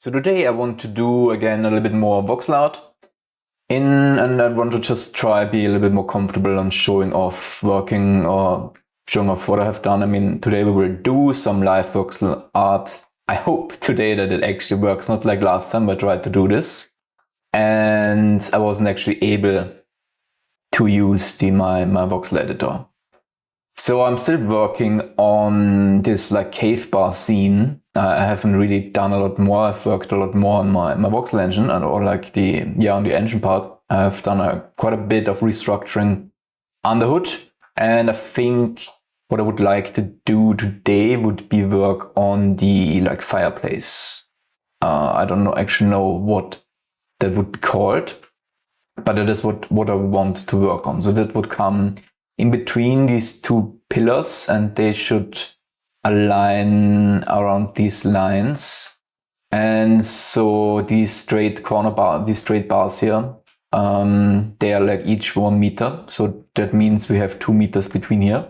So today I want to do again a little bit more voxel art and I want to just try be a little bit more comfortable on showing off working or showing off what I have done. I mean, today we will do some live voxel art. I hope today that it actually works, not like last time I tried to do this and I wasn't actually able to use my voxel editor. So I'm still working on this like cave bar scene. I haven't really done a lot more. I've worked a lot more on my voxel engine and or like on the engine part. I've done quite a bit of restructuring on the hood. And I think what I would like to do today would be work on the like fireplace. I don't actually know what that would be called, but that is what I want to work on. So that would come in between these two pillars and they should align around these lines. And so these straight bars here, they are like each 1 meter. So that means we have 2 meters between here.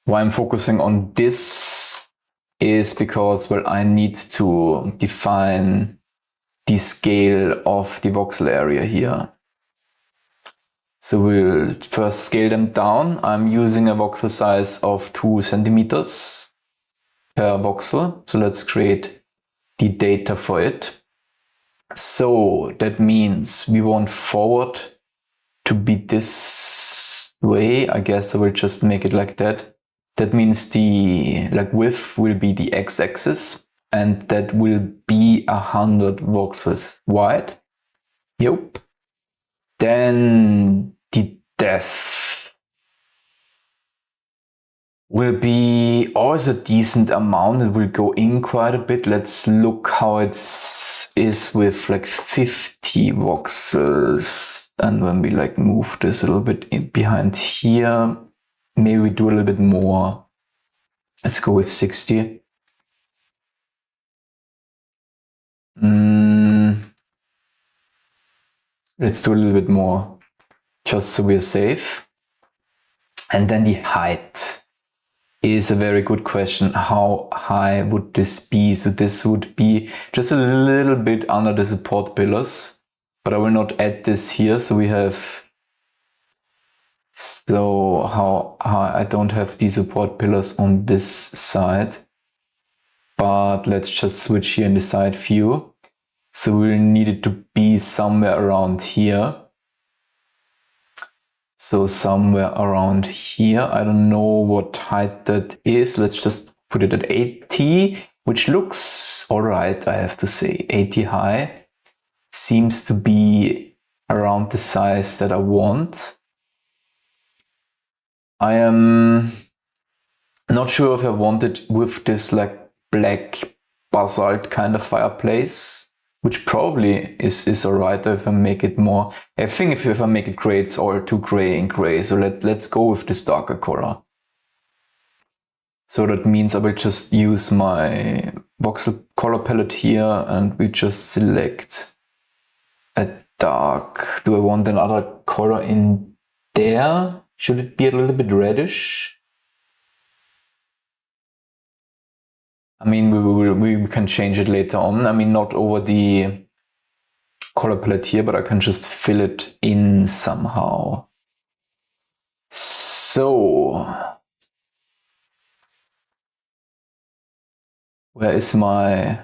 Why I'm focusing on this is because, well, I need to define the scale of the voxel area here. So we'll first scale them down. I'm using a voxel size of 2 centimeters per voxel. So let's create the data for it. So that means we want forward to be this way. I guess I will just make it like that. That means the width will be the x-axis and that will be 100 voxels wide. Yep. Then the depth will be also a decent amount. It will go in quite a bit. Let's look how it is with like 50 voxels. And when we like move this a little bit in behind here, maybe we do a little bit more. Let's go with 60. Let's do a little bit more, just so we're safe. And then the height is a very good question. How high would this be? So this would be just a little bit under the support pillars, but I will not add this here. So we have, so how I don't have the support pillars on this side, but let's just switch here in the side view. So we'll need it to be somewhere around here. So somewhere around here. I don't know what height that is. Let's just put it at 80, which looks all right, I have to say. 80 high seems to be around the size that I want. I am not sure if I want it with this like black basalt kind of fireplace, which probably is alright if I make it more. I think if I make it gray, it's all too gray and gray. So let's go with this darker color. So that means I will just use my voxel color palette here and we just select a dark. Do I want another color in there? Should it be a little bit reddish? I mean, we can change it later on. I mean, not over the color palette here, but I can just fill it in somehow. So, where is my...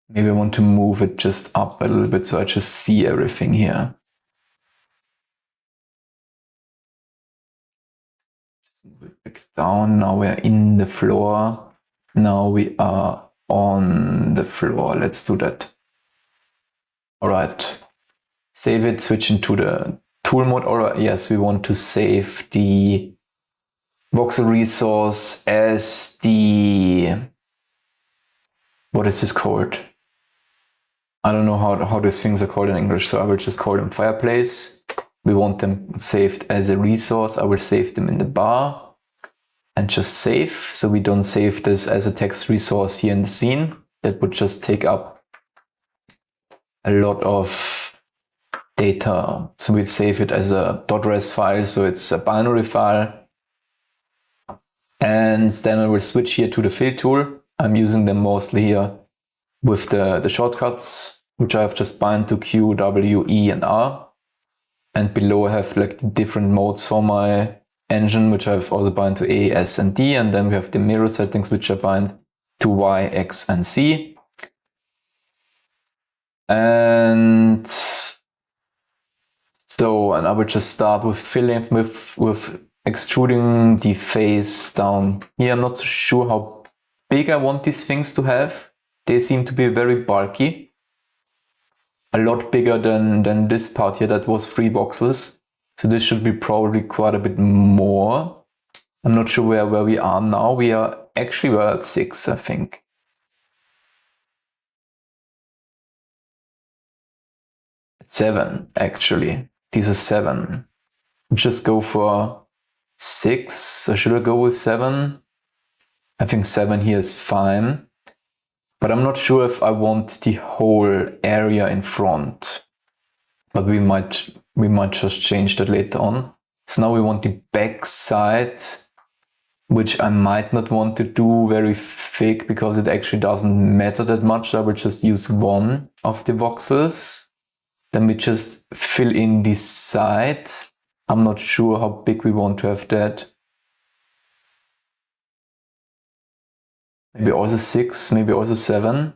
Maybe I want to move it just up a little bit so I just see everything here. Move it back down. Now we're in the floor. Now we are on the floor. Let's do that. All right. Save it, switch into the tool mode. All right. Yes, we want to save the voxel resource as the... What is this called? I don't know how these things are called in English, so I will just call them fireplace. We want them saved as a resource. I will save them in the bar and just save. So we don't save this as a text resource here in the scene. That would just take up a lot of data. So we save it as a .res file, so it's a binary file. And then I will switch here to the fill tool. I'm using them mostly here with the shortcuts, which I have just bind to Q, W, E, and R. And below I have like different modes for my engine, which I've also bind to A, S, and D. And then we have the mirror settings, which I bind to Y, X, and Z. And so, and I will just start with filling with extruding the face down here. I'm not so sure how big I want these things to have. They seem to be very bulky. A lot bigger than this part here that was 3 voxels. So this should be probably quite a bit more. I'm not sure where we are now. We're at 6, I think. At 7, actually. These are 7. Just go for 6. Or should I go with 7? I think 7 here is fine. But I'm not sure if I want the whole area in front. But we might just change that later on. So now we want the back side, which I might not want to do very thick because it actually doesn't matter that much. So I will just use 1 of the voxels. Then we just fill in this side. I'm not sure how big we want to have that. Maybe also 6, maybe also 7.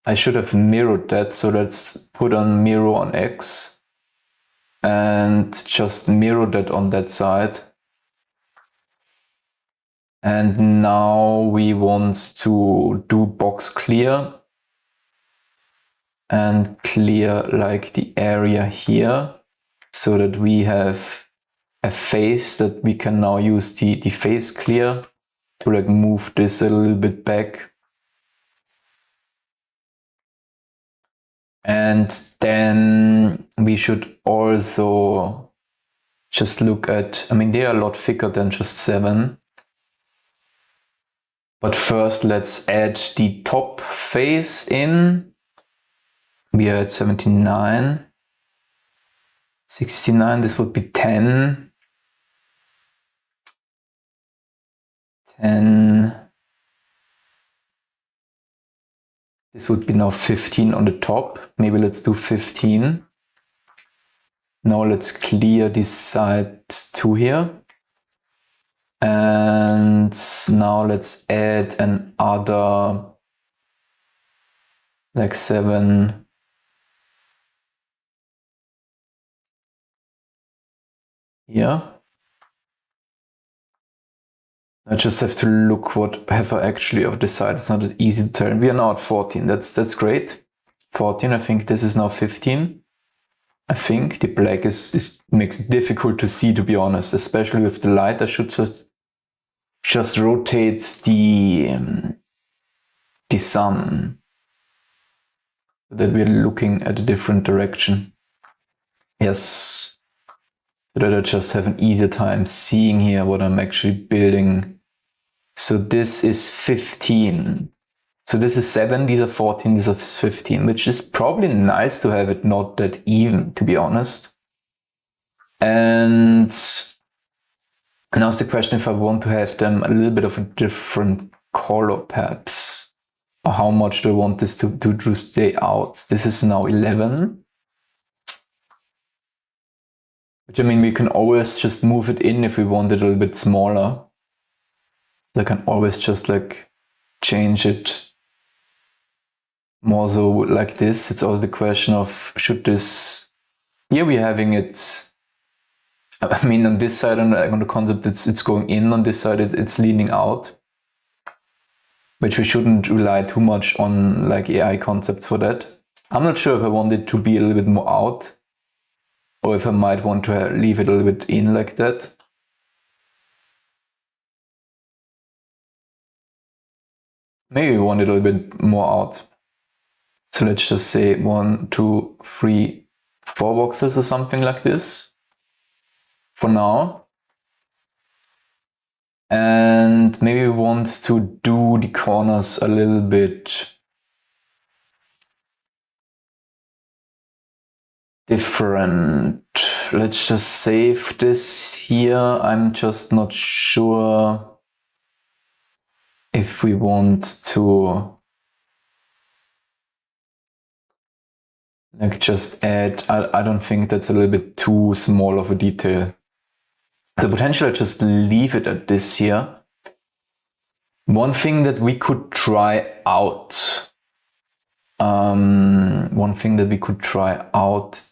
I should have mirrored that, so let's put on mirror on X and just mirror that on that side. And now we want to do box clear and clear like the area here so that we have a face that we can now use the face clear to like move this a little bit back. And then we should also just look at, I mean, they are a lot thicker than just 7. But first let's add the top face in. We are at 79. 69, this would be 10. 10. This would be now 15 on the top. Maybe let's do 15. Now let's clear this side 2 here. And now let's add another like 7. Here. I just have to look what have I actually of decided. It's not that easy to tell. We are now at 14. That's great. 14. I think this is now 15. I think the black makes it difficult to see, to be honest, especially with the light. I should just rotate the sun so that we're looking at a different direction. Yes, so that I just have an easier time seeing here what I'm actually building. So this is 15. So this is 7, these are 14, these are 15, which is probably nice to have it not that even, to be honest. And now it's the question if I want to have them a little bit of a different color perhaps. Or how much do I want this to stay out? This is now 11. Which I mean, we can always just move it in if we want it a little bit smaller. I can always just like change it more so like this. It's always the question of should this, here we're having it, I mean on this side on the concept it's going in, on this side it's leaning out. Which we shouldn't rely too much on like AI concepts for that. I'm not sure if I want it to be a little bit more out or if I might want to leave it a little bit in like that. Maybe we want it a little bit more out. So let's just say 1, 2, 3, 4 voxels or something like this for now. And maybe we want to do the corners a little bit different. Let's just save this here. I'm just not sure if we want to like just add, I don't think that's a little bit too small of a detail. The potential, I just leave it at this here. One thing that we could try out,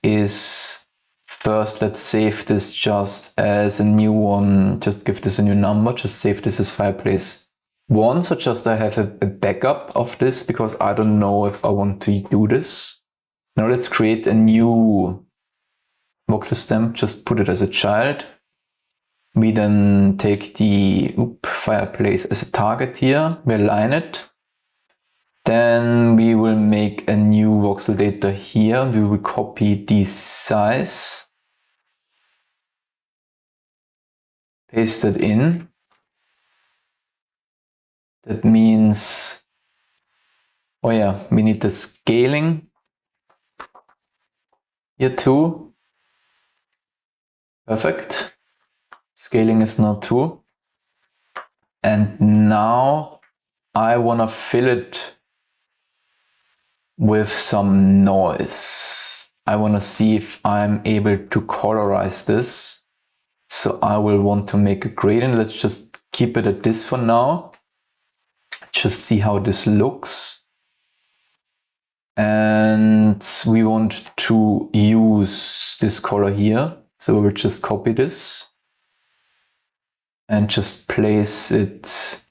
is first, let's save this just as a new one. Just give this a new number. Just save this as fireplace 1. So just I have a backup of this because I don't know if I want to do this. Now let's create a new voxel stamp. Just put it as a child. We then take the fireplace as a target here. We align it. Then we will make a new voxel data here. We will copy the size. Paste it in. That means, oh yeah, we need the scaling here too. Perfect. Scaling is now 2. And now I want to fill it with some noise. I want to see if I'm able to colorize this. So I will want to make a gradient. Let's just keep it at this for now. Just see how this looks. And we want to use this color here. So we'll just copy this and just place it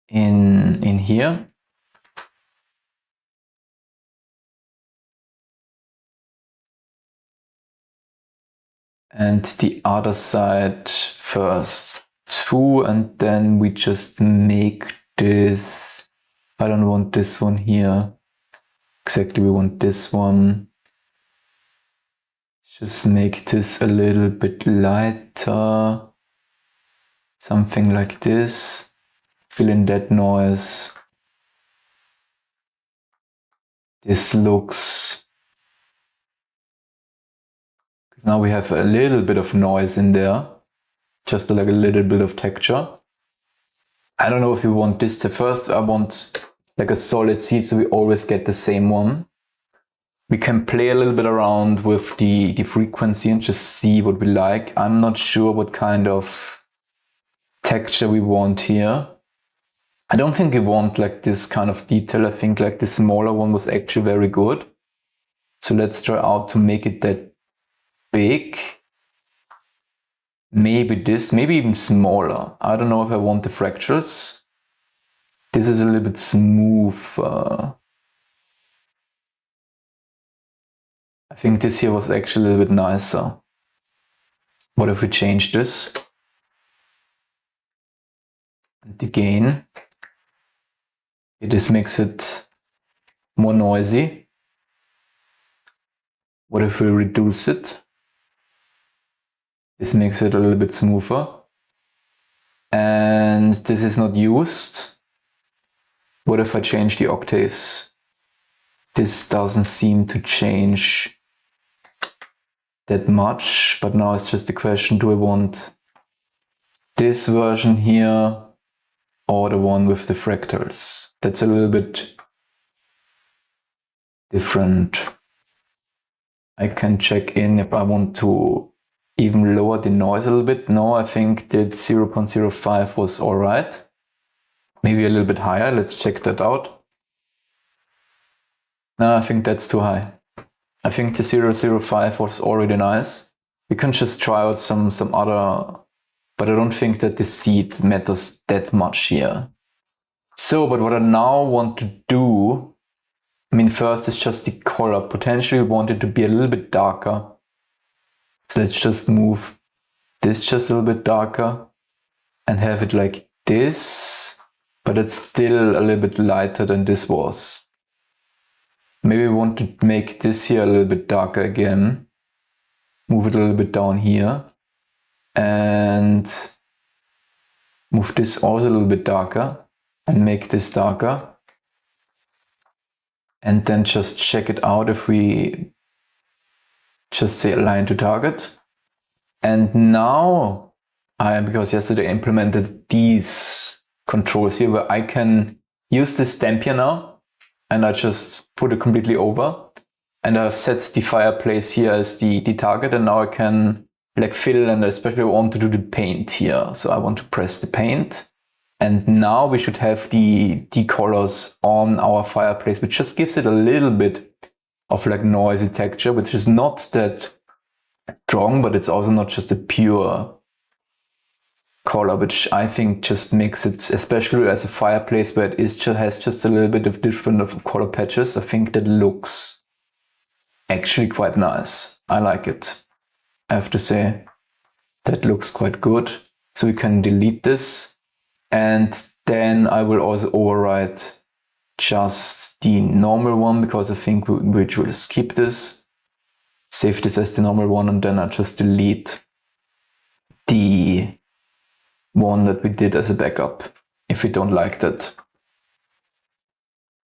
in here. And the other side first too, and then we just make this. I don't want this one here. Exactly, we want this one. Just make this a little bit lighter. Something like this. Fill in that noise. This looks... because now we have a little bit of noise in there. Just like a little bit of texture. I don't know if you want this to first. I want like a solid seed, so we always get the same one. We can play a little bit around with the frequency and just see what we like. I'm not sure what kind of texture we want here. I don't think we want like this kind of detail. I think like the smaller one was actually very good. So let's try out to make it that big. Maybe this, maybe even smaller. I don't know if I want the fractals. This is a little bit smooth. I think this here was actually a little bit nicer. What if we change this? And the gain. This makes it more noisy. What if we reduce it? This makes it a little bit smoother. And this is not used. What if I change the octaves? This doesn't seem to change that much, but now it's just a question, do I want this version here or the one with the fractals? That's a little bit different. I can check in if I want to even lower the noise a little bit. No, I think that 0.05 was all right. Maybe a little bit higher. Let's check that out. No, I think that's too high. I think the 0.05 was already nice. We can just try out some other, but I don't think that the seed matters that much here. So, but what I now want to do, I mean, first is just the color. Potentially we want it to be a little bit darker. So let's just move this just a little bit darker and have it like this, but it's still a little bit lighter than this was. Maybe we want to make this here a little bit darker again. Move it a little bit down here. And move this also a little bit darker. And make this darker. And then just check it out if we just say align to target. And now because yesterday I implemented these controls here where I can use this stamp here now, and I just put it completely over, and I've set the fireplace here as the target, and now I can like fill, and especially I want to do the paint here. So I want to press the paint, and now we should have the colors on our fireplace, which just gives it a little bit of like noisy texture, which is not that strong, but it's also not just a pure color, which I think just makes it, especially as a fireplace where it has just a little bit of different of color patches, I think that looks actually quite nice. I like it. I have to say that looks quite good. So we can delete this, and then I will also overwrite just the normal one, because I think we will skip this. Save this as the normal one, and then I just delete the one that we did as a backup if we don't like that.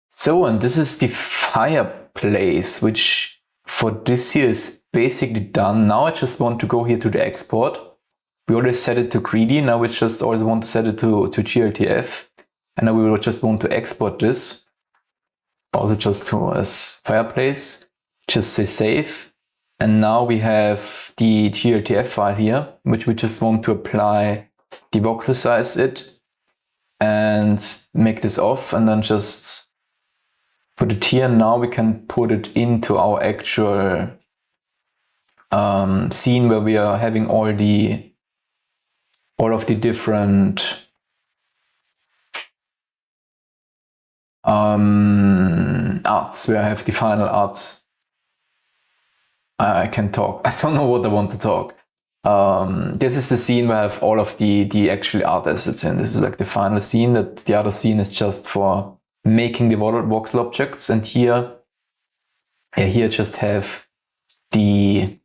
So, and this is the fireplace, which for this here is basically done. Now I just want to go here to the export. We already set it to greedy. Now we just also want to set it to GLTF. And now we will just want to export this. Also just to as fireplace. Just say save. And now we have the GLTF file here, which we just want to apply the voxel size it and make this off, and then just put it here. Now we can put it into our actual scene where we are having all of the different arts, where I have the final arts. I can talk. I don't know what I want to talk. This is the scene where I have all of the actual art assets in. This is like the final scene. That the other scene is just for making the voxel objects. And here just have the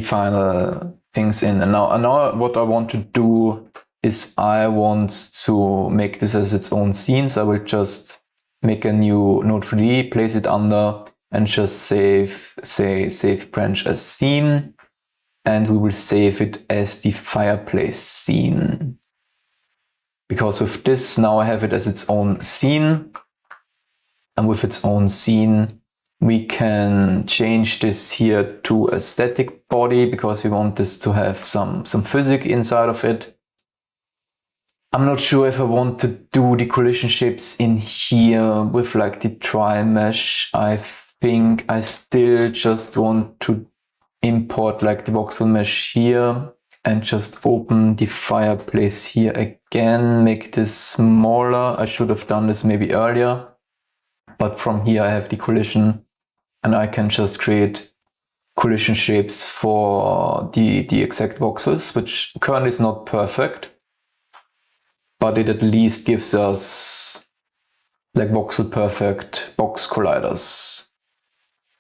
final things in. And now what I want to do is I want to make this as its own scene. So I will just make a new node 3D, place it under, and just save branch as scene. And we will save it as the fireplace scene. Because with this, now I have it as its own scene. And with its own scene, we can change this here to a static body, because we want this to have some physics inside of it. I'm not sure if I want to do the collision shapes in here with like the tri mesh. I think I still just want to import like the voxel mesh here and just open the fireplace here again, make this smaller. I should have done this maybe earlier, but from here I have the collision, and I can just create collision shapes for the exact voxels, which currently is not perfect, but it at least gives us like voxel perfect box colliders,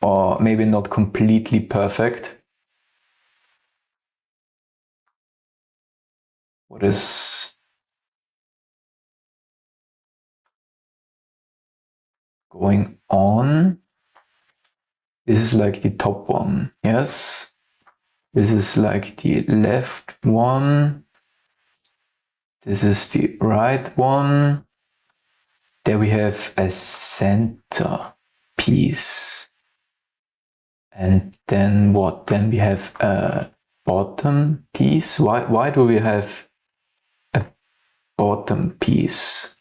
or maybe not completely perfect. What is going on? This is like the top one, yes. This is like the left one. This is the right one. There we have a center piece. And then what? Then we have a bottom piece. Why do we have a bottom piece?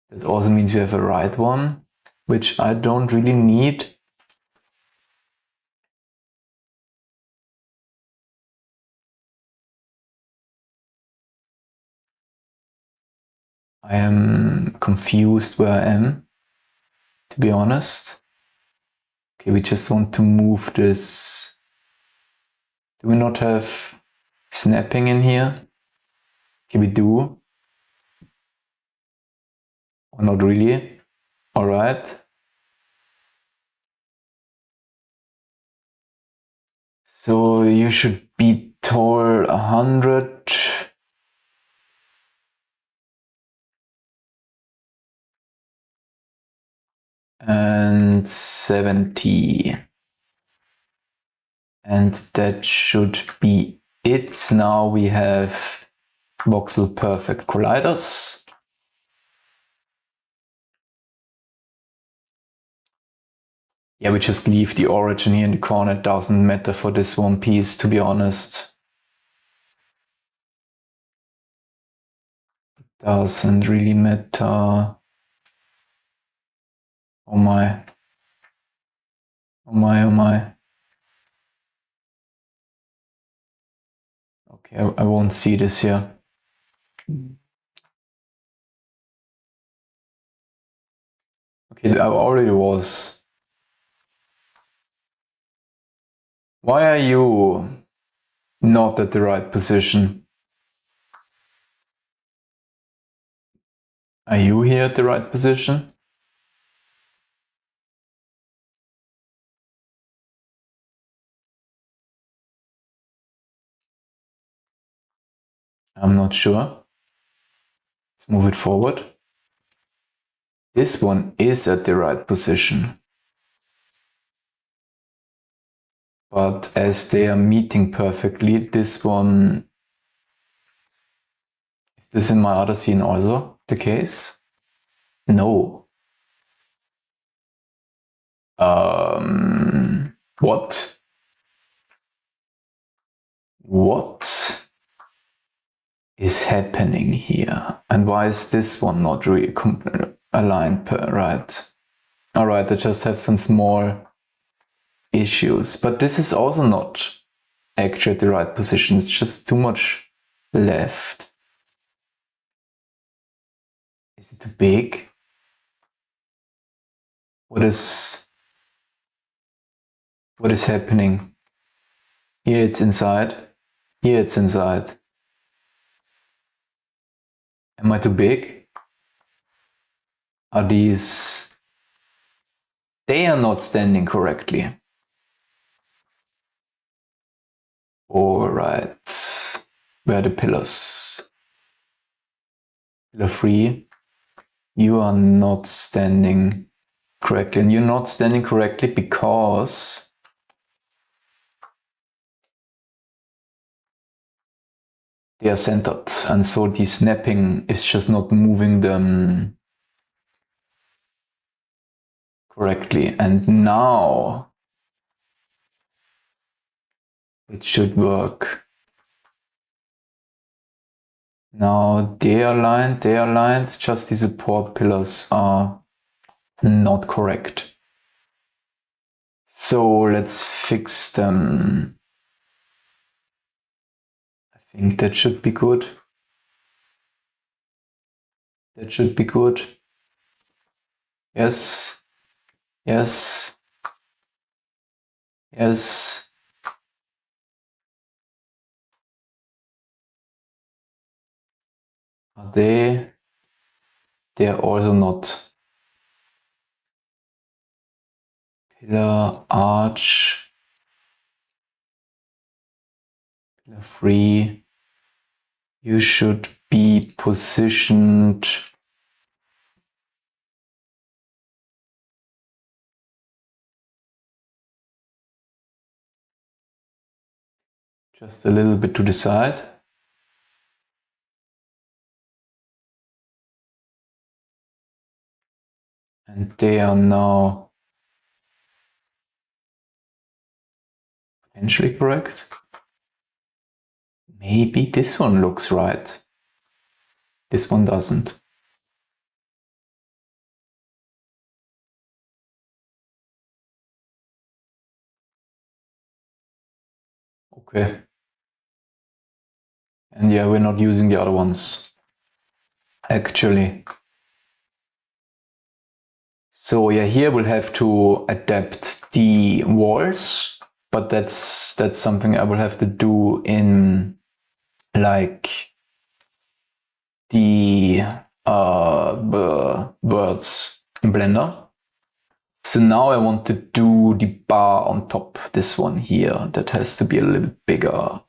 That also means we have a right one, which I don't really need. I am confused where I am, to be honest. Okay, we just want to move this. Do we not have snapping in here? Okay, we do. Or not really. All right. So you should be tall 100. and 70. And that should be it. Now we have voxel perfect colliders. Yeah, we just leave the origin here in the corner. It doesn't matter for this one piece, to be honest. It doesn't really matter. Oh my. Oh my, oh my. Okay, I won't see this here. Okay, I already was. Why are you not at the right position? Are you here at the right position? I'm not sure. Let's move it forward. This one is at the right position. But as they are meeting perfectly, this one... Is this in my other scene also the case? No. What? What is happening here? And why is this one not really aligned right? Alright, I just have some small issues, but this is also not actually at the right position. It's just too much left. Is it too big? What is happening? Here it's inside. Here it's inside. Am I too big? Are these... They are not standing correctly. Alright. Where are the pillars? Pillar 3. You are not standing correctly. And you're not standing correctly because they are centered. And so the snapping is just not moving them correctly. And now it should work. Now they are aligned, just the support pillars are not correct. So let's fix them. I think that should be good. That should be good. Yes. Yes. Yes. Are they? They are also not. Pillar, arch. Pillar 3. You should be positioned just a little bit to the side. And they are now potentially correct. Maybe this one looks right. This one doesn't. Okay. And yeah, we're not using the other ones, actually. So yeah, here we'll have to adapt the walls, but that's something I will have to do in like the birds in Blender. So now I want to do the bar on top, this one here, that has to be a little bigger.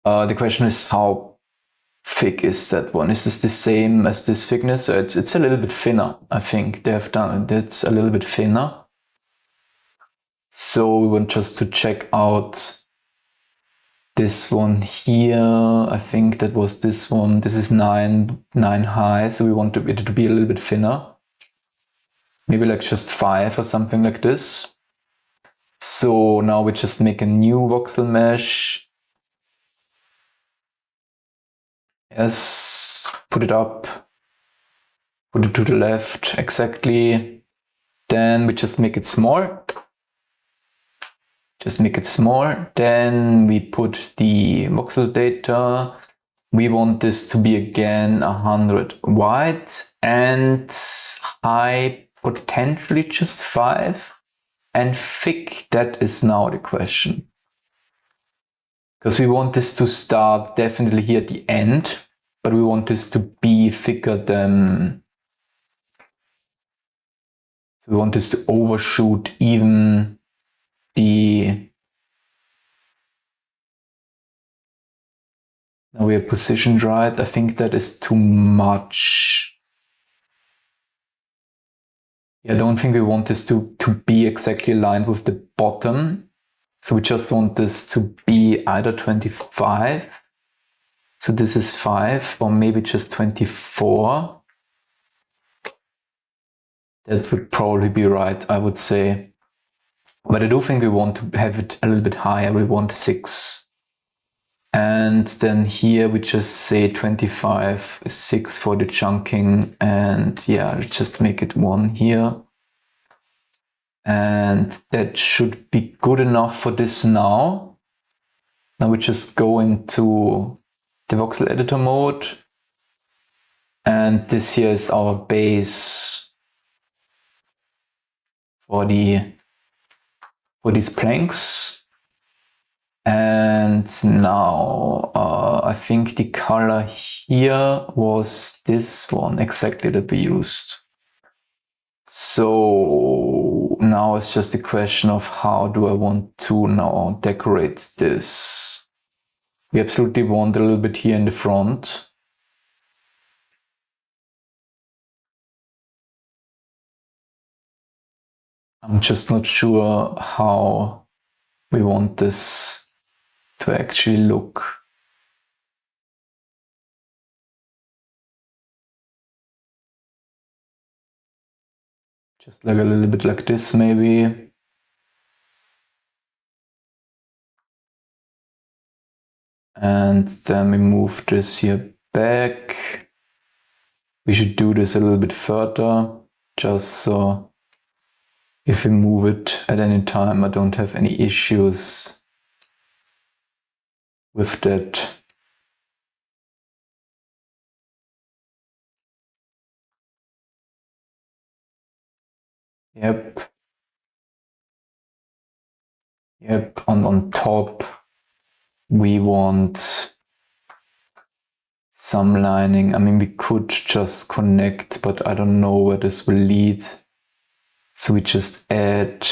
The question is how thick is that one? Is this the same as this thickness? It's a little bit thinner. I think they have done it's a little bit thinner. So we want just to check out this one here. I think that was this one. This is 9 high. So we want it to be a little bit thinner. Maybe like just 5 or something like this. So now we just make a new voxel mesh. Yes, put it up, put it to the left, exactly. Then we just make it small. Just make it small. Then we put the voxel data. We want this to be again 100 wide and high, potentially just 5. And thick, that is now the question. Because we want this to start definitely here at the end, but we want this to be thicker than... So we want this to overshoot even the... Now we are positioned right. I think that is too much. I don't think we want this to be exactly aligned with the bottom. So we just want this to be either 25. So this is 5 or maybe just 24. That would probably be right, I would say. But I do think we want to have it a little bit higher. We want 6. And then here we just say 25, 6 for the chunking. And yeah, let's just make it 1 here. And that should be good enough for this now. Now we just go into the voxel editor mode. And this here is our base for these planks. And now I think the color here was this one exactly that we used. So now it's just a question of how do I want to now decorate this. We absolutely want a little bit here in the front. I'm just not sure how we want this to actually look. Just like a little bit like this maybe. And then we move this here back. We should do this a little bit further, just so if we move it at any time, I don't have any issues with that. Yep. Yep, on top we want some lining. I mean, we could just connect, but I don't know where this will lead. So we just add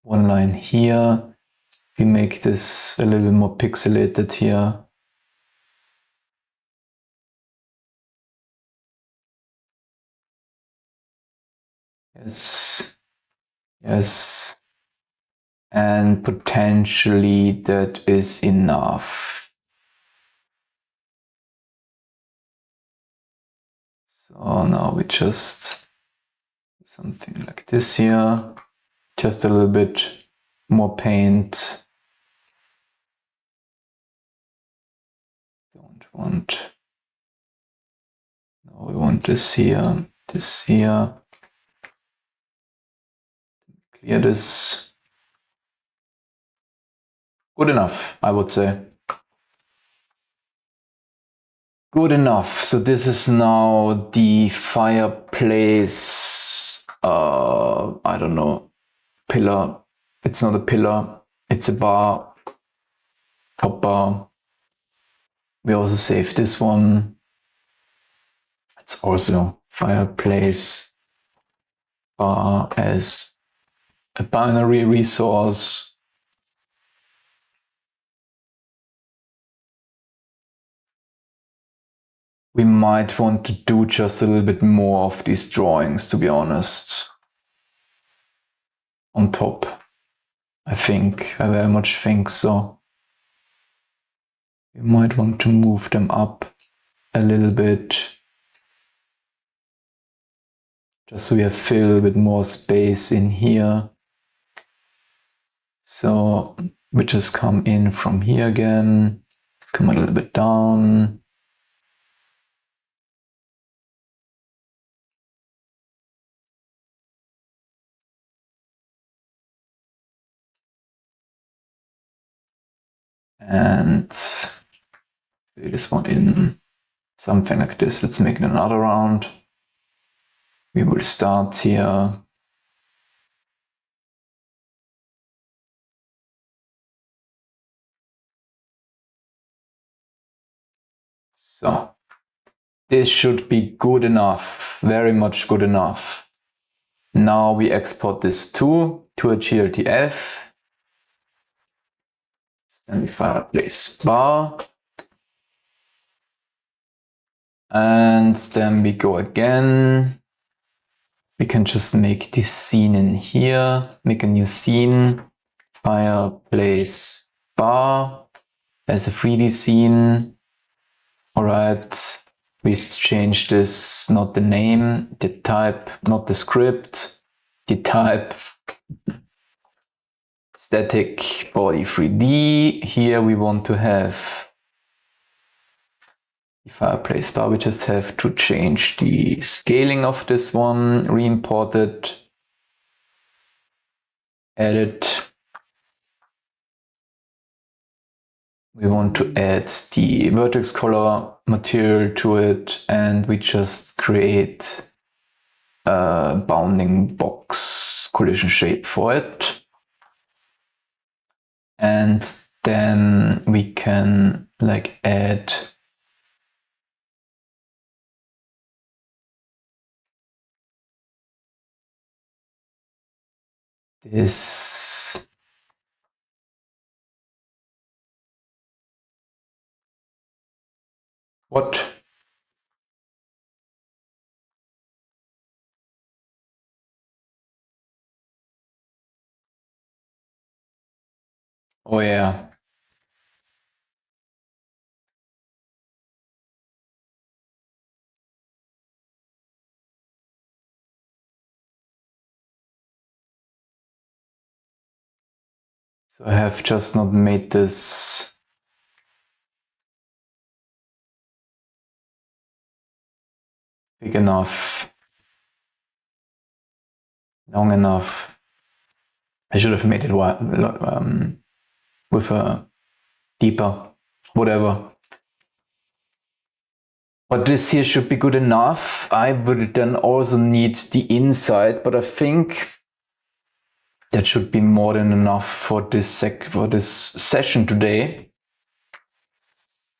one line here. We make this a little more pixelated here. Yes. Yes. And potentially that is enough. So now we just do something like this here. Just a little bit more paint. Don't want. No, we want this here, this here. Clear this. Good enough, I would say. Good enough. So this is now the fireplace, I don't know, pillar. It's not a pillar, it's a bar, top bar. We also save this one. It's also fireplace bar as a binary resource. we might want to do just a little bit more of these drawings, to be honest, on top. I very much think so. You might want to move them up a little bit, just so we have feel a little bit more space in here. So we just come in from here again, come a little bit down. And fill this one in, something like this. Let's make it another round. We will start here. So this should be good enough, very much good enough. Now we export this to a GLTF. Then we fireplace bar. And then we go again. We can just make this scene in here, make a new scene, fireplace bar as a 3D scene. All right, we change this, not the name, the type, not the script, the type, static body 3D. Here we want to have the fireplace bar. We just have to change the scaling of this one, re-import it, edit. We want to add the vertex color material to it, and we just create a bounding box collision shape for it. And then we can like add this what? Oh yeah. So I have just not made this big enough, long enough. I should have made it with a deeper, whatever. But this here should be good enough. I will then also need the inside, but I think that should be more than enough for this session today.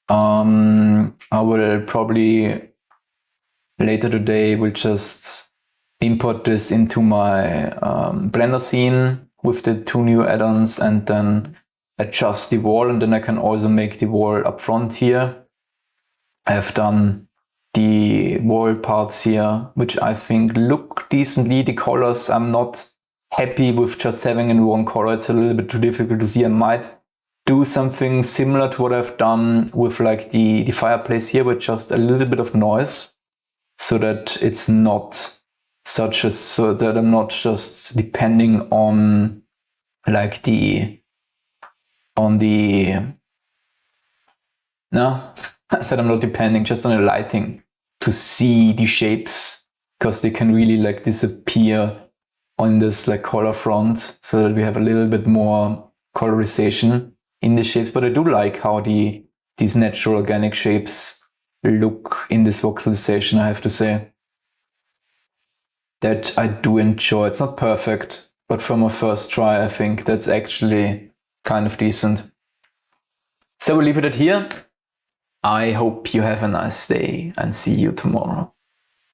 I will probably later today will just import this into my Blender scene with the 2 new add-ons and then adjust the wall, and then I can also make the wall up front here. I have done the wall parts here, which I think look decently. The colors, I'm not happy with just having in one color. It's a little bit too difficult to see. I might do something similar to what I've done with like the fireplace here, with just a little bit of noise, so that it's not so that I'm not just depending on like that I'm not depending just on the lighting to see the shapes, because they can really like disappear on this like color front, so that we have a little bit more colorization in the shapes. But I do like how these natural organic shapes look in this voxelization, I have to say. That I do enjoy. It's not perfect, but from a first try, I think that's actually kind of decent. So we'll leave it at here. I hope you have a nice day and see you tomorrow.